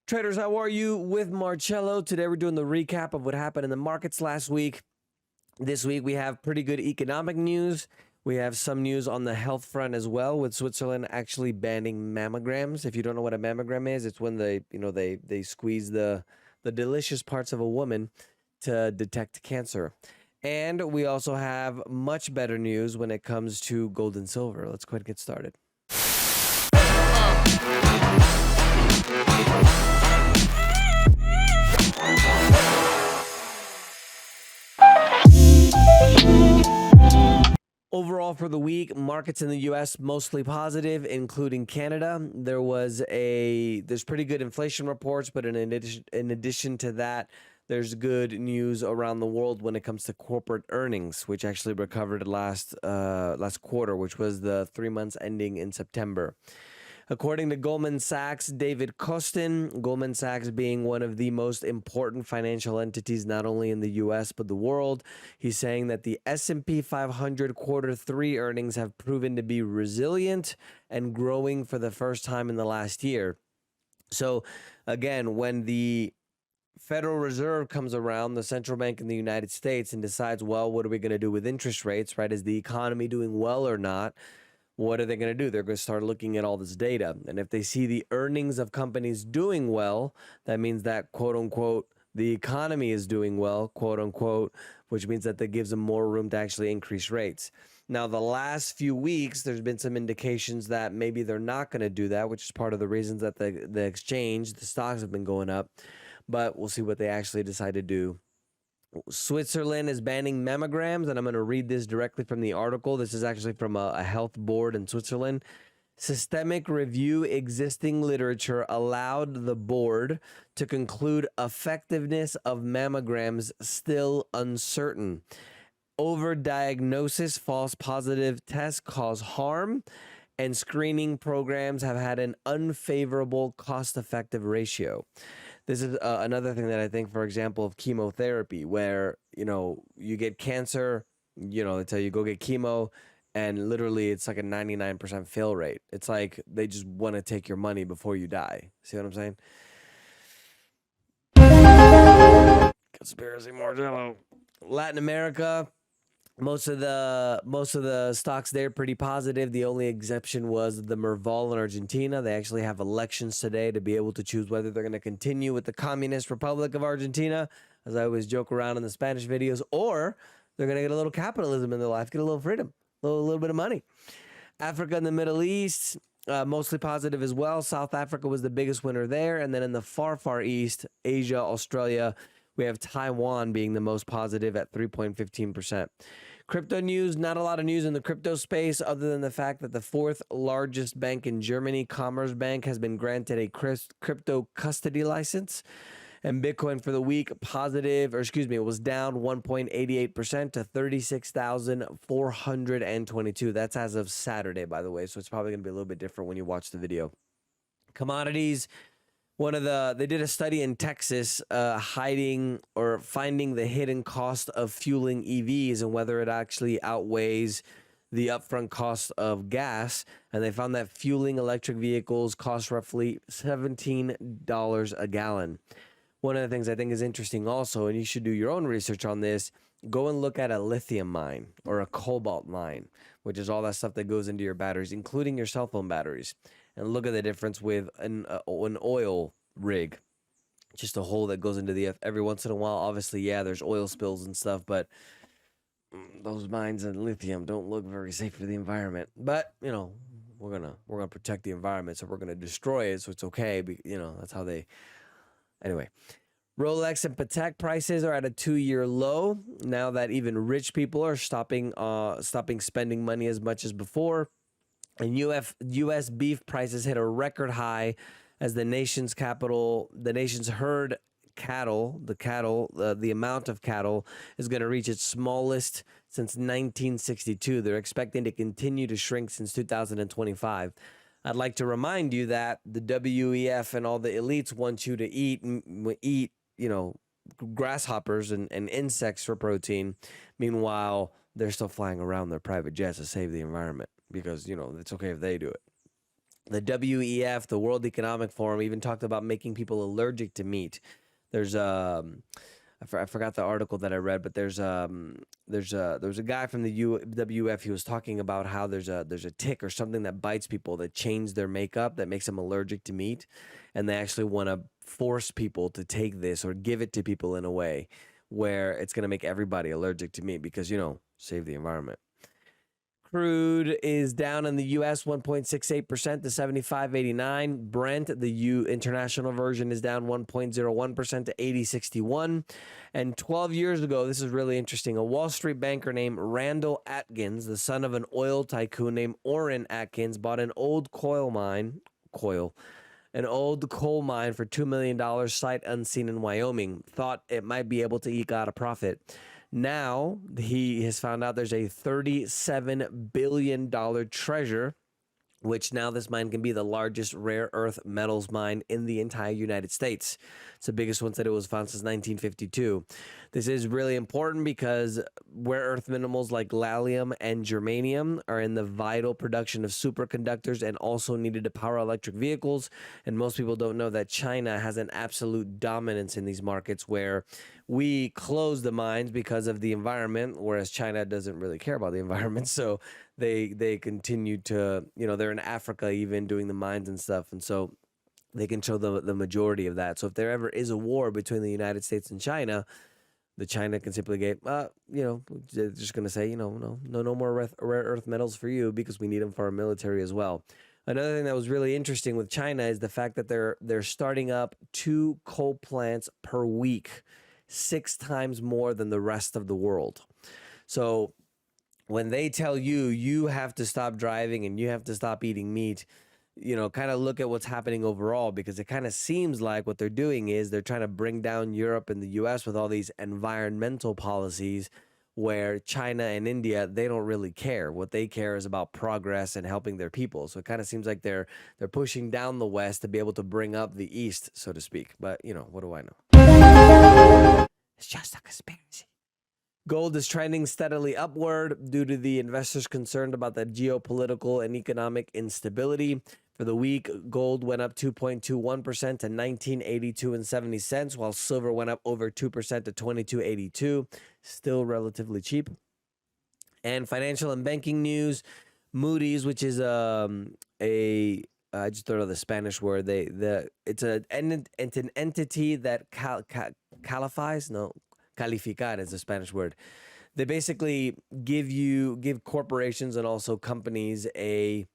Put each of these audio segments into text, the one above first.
Traders, how are you? With Marcello. Today we're doing the recap of what happened in the markets last week. This week we have pretty good economic news. We have some news on the health front as well, with Switzerland actually banning mammograms. If you don't know what a mammogram is, it's when they squeeze the delicious parts of a woman to detect cancer. And we also have much better news when it comes to gold and silver. Let's go ahead and get started. Overall for the week, markets in the U.S. mostly positive, including Canada. There's pretty good inflation reports, but in addition to that, there's good news around the world when it comes to corporate earnings, which actually recovered last quarter, which was the 3 months ending in September. According to Goldman Sachs, David Kostin, Goldman Sachs being one of the most important financial entities not only in the US but the world, he's saying that the S&P 500 quarter 3 earnings have proven to be resilient and growing for the first time in the last year. So again, when the Federal Reserve comes around, the central bank in the United States, and decides, well, what are we going to do with interest rates, right? Is the economy doing well or not? What are they going to do? They're going to start looking at all this data. And if they see the earnings of companies doing well, that means that, quote unquote, the economy is doing well, quote unquote, which means that gives them more room to actually increase rates. Now, the last few weeks, there's been some indications that maybe they're not going to do that, which is part of the reasons that the exchange, the stocks have been going up. But we'll see what they actually decide to do. Switzerland is banning mammograms, and I'm going to read this directly from the article. This is actually from a health board in Switzerland. Systemic review existing literature allowed the board to conclude effectiveness of mammograms still uncertain. Overdiagnosis, false positive tests cause harm, and screening programs have had an unfavorable cost-effective ratio. This is another thing that I think, for example, of chemotherapy, where, you get cancer, they tell you go get chemo, and literally it's like a 99% fail rate. It's like they just want to take your money before you die. See what I'm saying? Conspiracy Margello. Latin America, most of the stocks there pretty positive. The only exception was the Merval in Argentina. They actually have elections today to be able to choose whether they're going to continue with the Communist Republic of Argentina, as I always joke around in the Spanish videos, or they're going to get a little capitalism in their life, get a little freedom, a little bit of money. Africa and the Middle East, mostly positive as well. South Africa was the biggest winner there. And then in the far, far east, Asia, Australia, we have Taiwan being the most positive at 3.15%. Crypto news, not a lot of news in the crypto space other than the fact that the fourth largest bank in Germany, Commerzbank, has been granted a crypto custody license. And Bitcoin for the week it was down 1.88% to 36,422. That's as of Saturday, by the way. So it's probably going to be a little bit different when you watch the video. Commodities. They did a study in Texas finding the hidden cost of fueling EVs and whether it actually outweighs the upfront cost of gas. And they found that fueling electric vehicles cost roughly $17 a gallon. One of the things I think is interesting also, and you should do your own research on this, go and look at a lithium mine or a cobalt mine, which is all that stuff that goes into your batteries, including your cell phone batteries. And look at the difference with an oil rig, just a hole that goes into the earth every once in a while. Obviously, yeah, there's oil spills and stuff, but those mines in lithium don't look very safe for the environment. But we're gonna protect the environment, so we're gonna destroy it. So it's okay. That's how they. Anyway. Rolex and Patek prices are at a 2-year low now that even rich people are stopping spending money as much as before. And U.S. beef prices hit a record high as the nation's herd cattle, the amount of cattle is going to reach its smallest since 1962. They're expecting to continue to shrink since 2025. I'd like to remind you that the WEF and all the elites want you to eat, grasshoppers and insects for protein. Meanwhile, they're still flying around their private jets to save the environment because, it's okay if they do it. The WEF, the World Economic Forum, even talked about making people allergic to meat. There's I forgot the article that I read, but there was a guy from the WF. He was talking about how there's a tick or something that bites people that changes their makeup that makes them allergic to meat, and they actually want to force people to take this or give it to people in a way where it's going to make everybody allergic to meat because save the environment. Crude is down in the U.S. 1.68% to 75.89. Brent, the international version, is down 1.01% to 80.61. And 12 years ago, this is really interesting, a Wall Street banker named Randall Atkins, the son of an oil tycoon named Orrin Atkins, bought an old coal mine for $2 million, sight unseen in Wyoming. Thought it might be able to eke out a profit. Now he has found out there's a $37 billion treasure, which now this mine can be the largest rare earth metals mine in the entire United States. It's the biggest one that it was found since 1952. This is really important because rare earth minerals like gallium and germanium are in the vital production of superconductors and also needed to power electric vehicles. And most people don't know that China has an absolute dominance in these markets where we close the mines because of the environment, whereas China doesn't really care about the environment. So they continue to, they're in Africa even doing the mines and stuff. And so they control the majority of that. So if there ever is a war between the United States and China, the China can simply get, they're just going to say, no more rare earth metals for you because we need them for our military as well. Another thing that was really interesting with China is the fact that they're starting up 2 coal plants per week, 6 times more than the rest of the world. So when they tell you have to stop driving and you have to stop eating meat, kind of look at what's happening overall, because it kind of seems like what they're doing is they're trying to bring down Europe and the US with all these environmental policies where China and India, they don't really care. What they care is about progress and helping their people. So it kind of seems like they're pushing down the West to be able to bring up the East, so to speak. But, what do I know? It's just a conspiracy. Gold is trending steadily upward due to the investors concerned about the geopolitical and economic instability. For the week, gold went up 2.21% to $19.82.70, while silver went up over 2% to $22.82, still relatively cheap. And financial and banking news, Moody's, which is I just thought of the Spanish word. It's an entity that calificar is the Spanish word. They basically give corporations and also companies a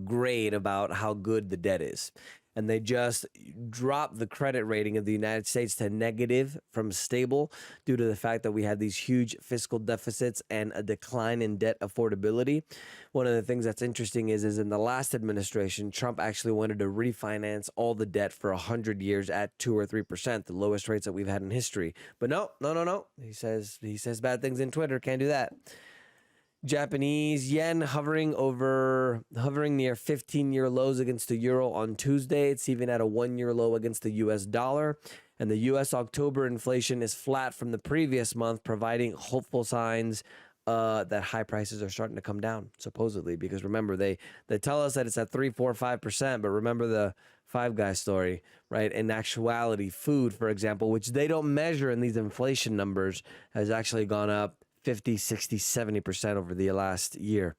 grade about how good the debt is. And they just dropped the credit rating of the United States to negative from stable due to the fact that we had these huge fiscal deficits and a decline in debt affordability. One of the things that's interesting is in the last administration, Trump actually wanted to refinance all the debt for 100 years at 2 or 3%, the lowest rates that we've had in history. But no. He says bad things in Twitter. Can't do that. Japanese yen hovering near 15-year lows against the euro on Tuesday. It's even at a 1-year low against the U.S. dollar. And the U.S. October inflation is flat from the previous month, providing hopeful signs that high prices are starting to come down, supposedly. Because remember, they tell us that it's at 3, 4, 5%, but remember the Five Guys story, right? In actuality, food, for example, which they don't measure in these inflation numbers, has actually gone up 50, 60, 70% over the last year.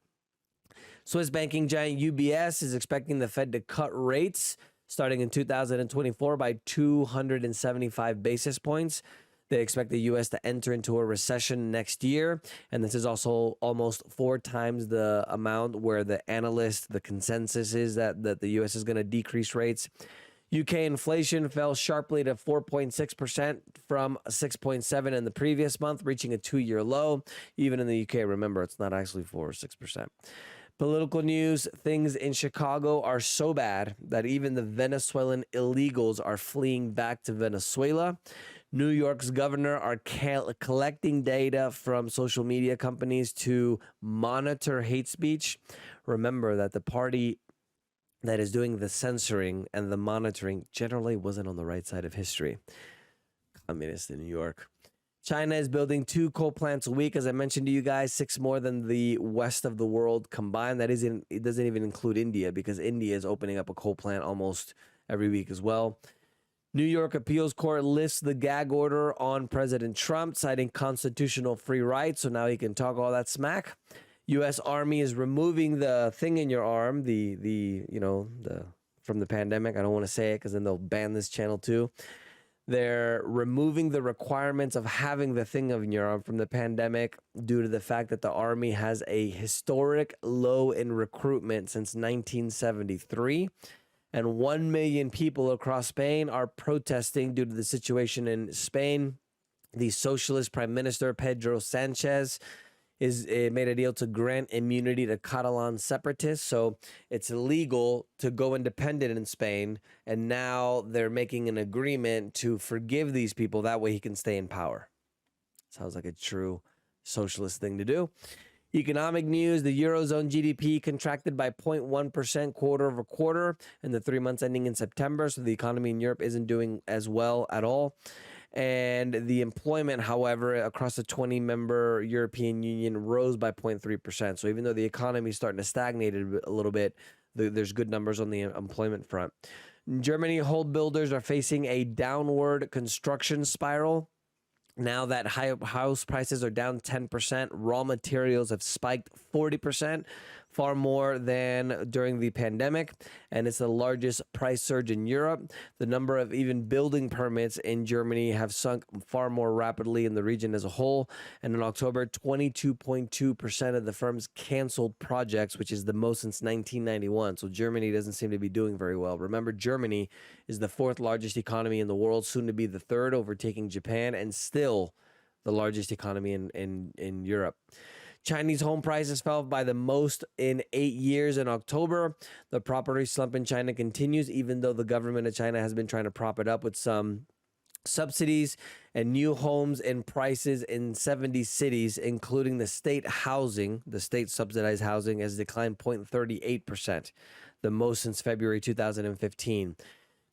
Swiss banking giant UBS is expecting the Fed to cut rates starting in 2024 by 275 basis points. They expect the U.S. to enter into a recession next year, and this is also almost 4 times the amount where the consensus is that the U.S. is going to decrease rates. UK inflation fell sharply to 4.6% from 6.7% in the previous month, reaching a 2-year low. Even in the UK, remember, it's not actually 4 or 6%. Political news, things in Chicago are so bad that even the Venezuelan illegals are fleeing back to Venezuela. New York's governor are collecting data from social media companies to monitor hate speech. Remember that the party that is doing the censoring and the monitoring generally wasn't on the right side of history. Communist in New York. China is building 2 coal plants a week, as I mentioned to you guys, 6 more than the west of the world combined. It doesn't even include India, because India is opening up a coal plant almost every week as well. New York Appeals Court lifts the gag order on President Trump, citing constitutional free rights, so now he can talk all that smack. U.S. Army is removing the thing in your arm, the from the pandemic. I don't want to say it because then they'll ban this channel too. They're removing the requirements of having the thing in your arm from the pandemic due to the fact that the Army has a historic low in recruitment since 1973. And 1 million people across Spain are protesting due to the situation in Spain. The socialist Prime Minister Pedro Sanchez made a deal to grant immunity to Catalan separatists. So it's illegal to go independent in Spain. And now they're making an agreement to forgive these people. That way he can stay in power. Sounds like a true socialist thing to do. Economic news, the Eurozone GDP contracted by 0.1% quarter over quarter in the 3 months ending in September. So the economy in Europe isn't doing as well at all. And the employment, however, across the 20-member European Union rose by 0.3%. So even though the economy is starting to stagnate a little bit, there's good numbers on the employment front. In Germany, home builders are facing a downward construction spiral. Now that house prices are down 10%, raw materials have spiked 40%, far more than during the pandemic, and it's the largest price surge in Europe. The number of even building permits in Germany have sunk far more rapidly in the region as a whole, and in October, 22.2% of the firms canceled projects, which is the most since 1991. So Germany doesn't seem to be doing very well. Remember, Germany is the 4th largest economy in the world, soon to be the 3rd, overtaking Japan, and still the largest economy in Europe. Chinese home prices fell by the most in 8 years in October. The property slump in China continues, even though the government of China has been trying to prop it up with some subsidies, and new homes and prices in 70 cities, including the state housing, the state subsidized housing, has declined 0.38%, the most since February 2015.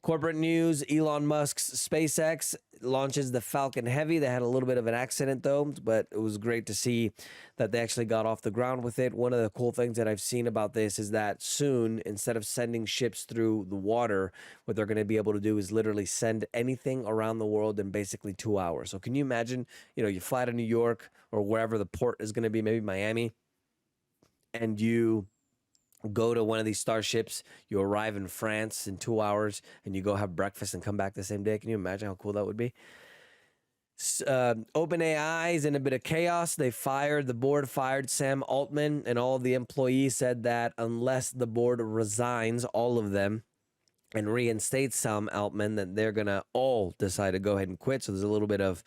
Corporate news, Elon Musk's SpaceX launches the Falcon Heavy. They had a little bit of an accident, though, but it was great to see that they actually got off the ground with it. One of the cool things that I've seen about this is that soon, instead of sending ships through the water, what they're going to be able to do is literally send anything around the world in basically 2 hours. So can you imagine, you fly to New York or wherever the port is going to be, maybe Miami, and you go to one of these starships, you arrive in France in 2 hours, and you go have breakfast and come back the same day. Can you imagine how cool that would be? OpenAI is in a bit of chaos. The board fired Sam Altman, and all of the employees said that unless the board resigns, all of them, and reinstates Sam Altman, then they're going to all decide to go ahead and quit. So there's a little bit of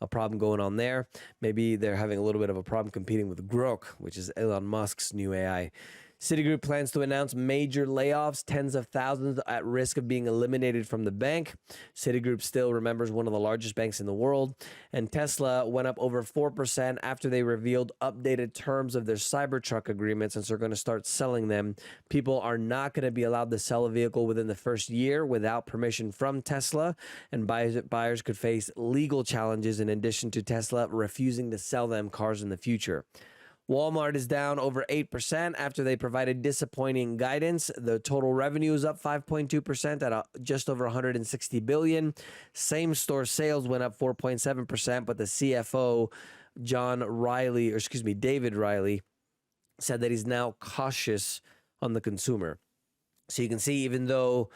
a problem going on there. Maybe they're having a little bit of a problem competing with Grok, which is Elon Musk's new AI. Citigroup plans to announce major layoffs, tens of thousands at risk of being eliminated from the bank. Citigroup still remembers one of the largest banks in the world. And Tesla went up over 4% after they revealed updated terms of their Cybertruck agreement, since they're going to start selling them. People are not going to be allowed to sell a vehicle within the first year without permission from Tesla, and buyers could face legal challenges in addition to Tesla refusing to sell them cars in the future. Walmart is down over 8% after they provided disappointing guidance. The total revenue is up 5.2% at just over $160 billion. Same-store sales went up 4.7%, but the CFO, David Riley, said that he's now cautious on the consumer. So you can see, even though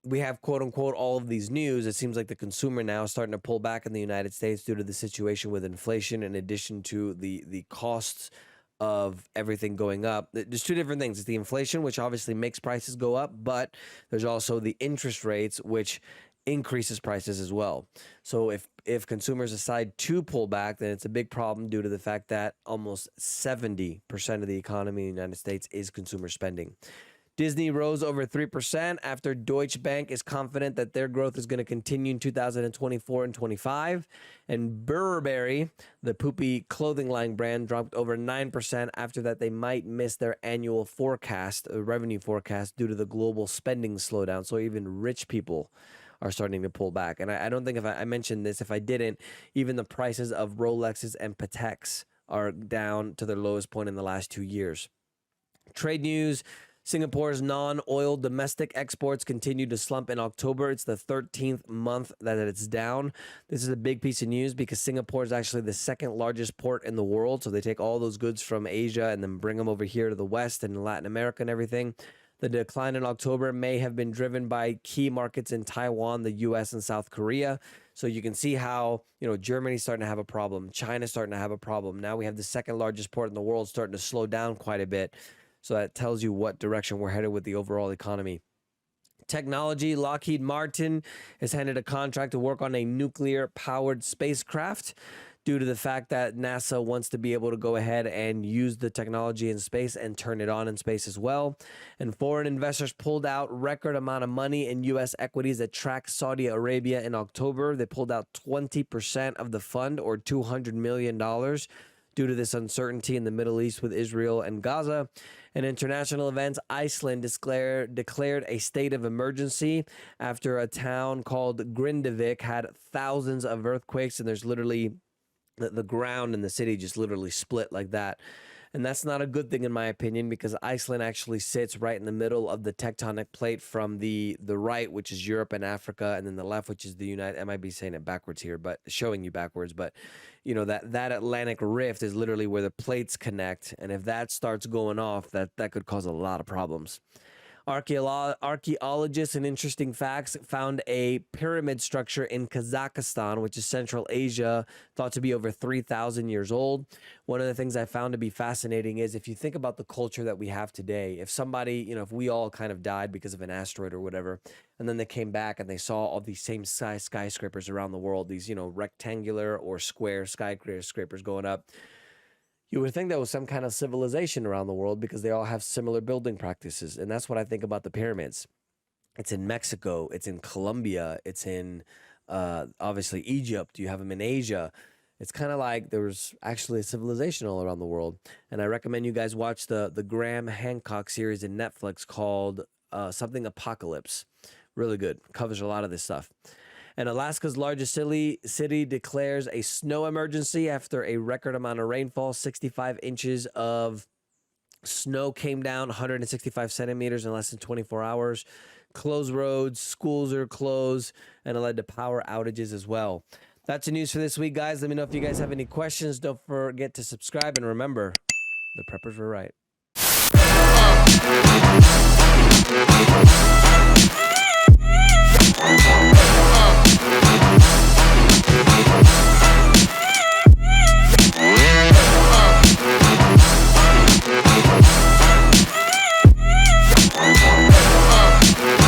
we have, quote unquote, all of these news, it seems like the consumer now is starting to pull back in the United States due to the situation with inflation, in addition to the costs of everything going up. There's two different things. It's the inflation, which obviously makes prices go up, but there's also the interest rates, which increases prices as well. So if consumers decide to pull back, then it's a big problem due to the fact that almost 70% of the economy in the United States is consumer spending. Disney rose over 3% after Deutsche Bank is confident that their growth is going to continue in 2024 and 25. And Burberry, the poopy clothing line brand, dropped over 9% after that they might miss their annual forecast, revenue forecast, due to the global spending slowdown. So even rich people are starting to pull back. And I don't think if I mentioned this, if I didn't, even the prices of Rolexes and Pateks are down to their lowest point in the last 2 years. Trade news. Singapore's non-oil domestic exports continue to slump in October. It's the 13th month that it's down. This is a big piece of news because Singapore is actually the second largest port in the world. So they take all those goods from Asia and then bring them over here to the West and Latin America and everything. The decline in October may have been driven by key markets in Taiwan, the U.S., and South Korea. So you can see how, Germany's starting to have a problem. China's starting to have a problem. Now we have the second largest port in the world starting to slow down quite a bit. So that tells you what direction we're headed with the overall economy. Technology. Lockheed Martin has handed a contract to work on a nuclear-powered spacecraft due to the fact that NASA wants to be able to go ahead and use the technology in space and turn it on in space as well. And foreign investors pulled out record amount of money in U.S. equities that track Saudi Arabia in October. They pulled out 20% of the fund, or $200 million, due to this uncertainty in the Middle East with Israel and Gaza. In international events, Iceland declared a state of emergency after a town called Grindavik had thousands of earthquakes, and there's literally the ground in the city just literally split like that. And that's not a good thing in my opinion, because Iceland actually sits right in the middle of the tectonic plate from the right, which is Europe and Africa, and then the left, which is the United. I might be saying it backwards here, but showing you backwards. But that Atlantic rift is literally where the plates connect, and if that starts going off, that could cause a lot of problems. Archaeologists and interesting facts found a pyramid structure in Kazakhstan, which is Central Asia, thought to be over 3,000 years old. One of the things I found to be fascinating is if you think about the culture that we have today, if somebody, if we all kind of died because of an asteroid or whatever, and then they came back and they saw all these same size skyscrapers around the world, these, rectangular or square skyscrapers going up, you would think there was some kind of civilization around the world because they all have similar building practices. And that's what I think about the pyramids. It's in Mexico. It's in Colombia. It's in, obviously, Egypt. You have them in Asia. It's kind of like there's actually a civilization all around the world. And I recommend you guys watch the Graham Hancock series in Netflix called something Apocalypse. Really good. Covers a lot of this stuff. And Alaska's largest city declares a snow emergency after a record amount of rainfall. 65 inches of snow came down, 165 centimeters in less than 24 hours. Closed roads, schools are closed, and it led to power outages as well. That's the news for this week, guys. Let me know if you guys have any questions. Don't forget to subscribe, and remember, the preppers were right.